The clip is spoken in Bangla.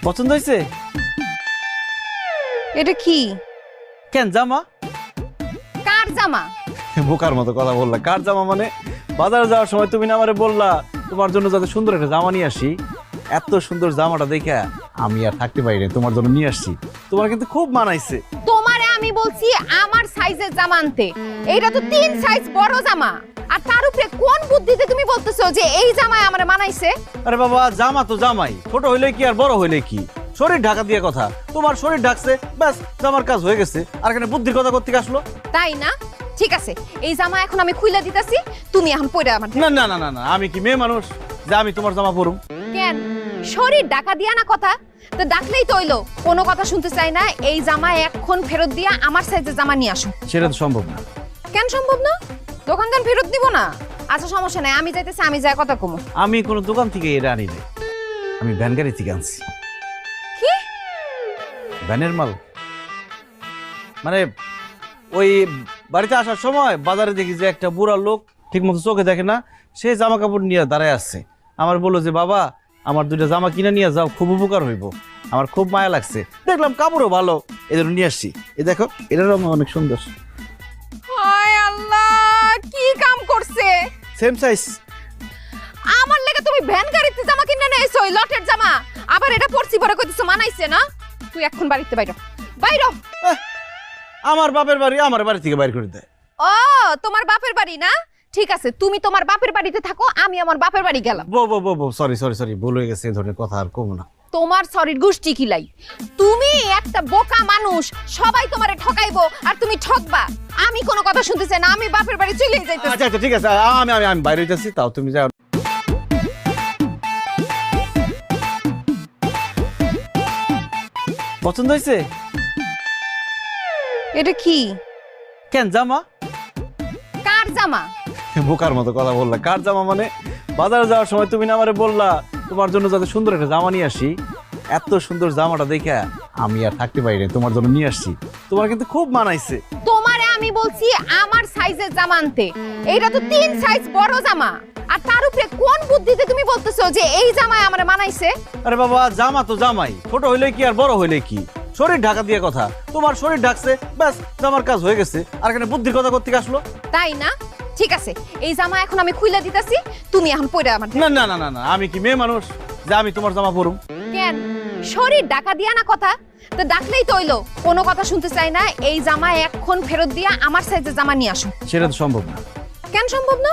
পছন্দ হয়েছে? এটা কি? কেন জামা? কার জামা? বোকার মতো কথা বললা। কার জামা মানে? বাজারে যাওয়ার সময় তুমি না আমারে বললা তোমার জন্য যাতে সুন্দর একটা জামা নিয়ে আসি। এত সুন্দর জামাটা দেখে আমি আর থাকতে পারি না, তোমার জন্য নিয়ে আসছি। তোমার কিন্তু খুব মানাইছে। তোমারে আমি বলছি আমার সাইজের জামা আনতে। এইটা তো 3 সাইজ বড় জামা। আর তার উপরে কোন বুদ্ধিতে তুমি বলতেছো যে এই জামায় আমারে মানাইছে? আরে বাবা, জামা তো জামাই, ছোট হইলে কি আর বড় হইলে কি, শরীর ঢাকা দিয়ে কথা। তোমার শরীর ঢাকছে, ব্যাস জামার কাজ হয়ে গেছে। আর এখানে বুদ্ধির কথা কোত্থেকে আসলো? তাই না? ঠিক আছে, এই জামা এখন আমি খুইলা দিতাছি, তুমি এখন পরে আমার। না না না না না, আমি কি মেয়ে মানুষ যে আমি তোমার জামা পরুম? কেন? শরীর ঢাকা দিয়া না কথা, তো ডাকলেই তো হইলো। কোনো কথা শুনতে চাই না, এই জামা এখন ফেরত দিয়া আমার সাইজের জামা নিয়ে আসো। সেটা তো সম্ভব না। কেন সম্ভব না? দোকানদার ফেরত দিব না? আচ্ছা সমস্যা নাই, আমি যাইতেছি, আমি যাই কথা কমু। আমি কোনো দোকান থেকে এটা আনি নাই, আমি ভ্যান গাড়ি থেকে আনছি। কি? ভ্যানের মাল মানে ওই বাড়িতে আসার সময় বাজারে দেখি যে একটা বুড়া লোক ঠিক মতো চোখে দেখে না, সে জামা কাপড় নিয়ে দাঁড়ায় আসছে। আমার বললো যে বাবা আমার 2টা জামা কিনে নিয়ে যাও, খুব উপকার হইব। আমার খুব মায়া লাগছে, দেখলাম কাপড়ও ভালো, এদের নিয়ে আসছি। এ দেখো, এটার রঙ অনেক সুন্দর। হায় আল্লাহ, কি কাম করছে! Same size. আমার লাগে তুমি ভ্যান গাড়িতে জামা কিনে নিয়ে এসো, ওই লটের জামা। আবার এটা পরছি পরে কইতেছো মানাইছে না। তুই এখন বাড়িতে বাইরো, বাইরো। আমার বাপের বাড়ি, আমার বাড়ি থেকে বাইর করে দেয়। ও, তোমার বাপের বাড়ি না? ঠিক আছে, তুমি তোমার বাপের বাড়িতে থাকো, আমি আমার বাপের বাড়ি গেলাম। বো সরি সরি সরি, ভুল হয়ে গেছে। এই ধরনের কথা আর কম না। তোমার সরির গুষ্টি খিলাই। তুমি একটা বোকা মানুষ, সবাই তোমারে ঠকাইবো আর তুমি ঠকবা। আমি কোনো কথা শুনতে চাই না, আমি বাপের বাড়ি চলে যাইতেছি। আচ্ছা আচ্ছা ঠিক আছে, আমি আমি আমি বাইরে যাচ্ছি, তাও তুমি যাও। পছন্দ হয়েছে? এটা কি? কেন জামা? কার জামা? বোকার মতো কথা বললা। কার জামা মানে? বাজারে যাওয়ার সময় তুমি না আমারে বললা তোমার জন্য যাতে সুন্দর একটা জামা নিয়ে আসি। এত সুন্দর জামাটা দেখে আমি আর থাকতে পারি না, তোমার জন্য নিয়ে আসছি। তোমার কিন্তু খুব মানাইছে। তোমারে আমি বলছি আমার সাইজের জামা আনতে। এইটা তো 3 সাইজ বড় জামা। আর তার উপরে কোন বুদ্ধিতে তুমি বলতেছো যে এই জামায় আমারে মানাইছে? আরে বাবা, জামা তো জামাই, ছোট হইলে কি আর বড় হইলে কি, শরীর ঢাকা দিয়ে কথা। তোমার শরীর ঢাকছে, ব্যাস জামার কাজ হয়ে গেছে। আর এখানে বুদ্ধির কথা কোত্থেকে আসলো? তাই না? ঠিক আছে, এই জামা এখন আমি খুইলা দিতাছি, তুমি এখন পরে আমার। না না না না না, আমি কি মেয়ে মানুষ যে আমি তোমার জামা পরুম? কেন? শরীর ঢাকা দিয়া না কথা, তো ডাকলেই তো হইলো। কোনো কথা শুনতে চাই না, এই জামা এখন ফেরত দিয়া আমার সাইজের জামা নিয়ে আসো। সেটা তো সম্ভব না। কেন সম্ভব না?